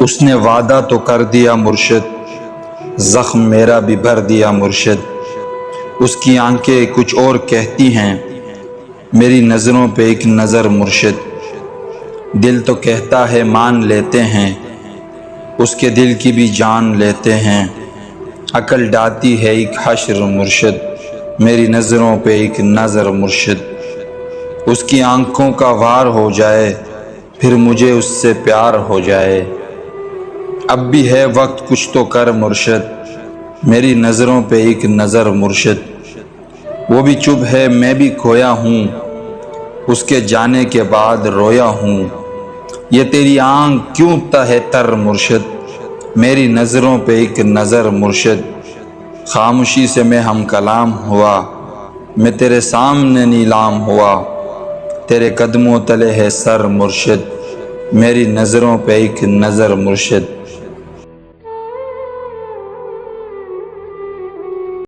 اس نے وعدہ تو کر دیا مرشد، زخم میرا بھی بھر دیا مرشد۔ اس کی آنکھیں کچھ اور کہتی ہیں، میری نظروں پہ ایک نظر مرشد۔ دل تو کہتا ہے مان لیتے ہیں، اس کے دل کی بھی جان لیتے ہیں۔ عقل ڈالتی ہے ایک حشر مرشد، میری نظروں پہ ایک نظر مرشد۔ اس کی آنکھوں کا وار ہو جائے، پھر مجھے اس سے پیار ہو جائے۔ اب بھی ہے وقت کچھ تو کر مرشد، میری نظروں پہ ایک نظر مرشد۔ وہ بھی چپ ہے میں بھی کھویا ہوں، اس کے جانے کے بعد رویا ہوں۔ یہ تیری آنکھ کیوں تہ تر مرشد، میری نظروں پہ ایک نظر مرشد۔ خاموشی سے میں ہم کلام ہوا، میں تیرے سامنے نیلام ہوا۔ تیرے قدموں تلے ہے سر مرشد، میری نظروں پہ ایک نظر مرشد۔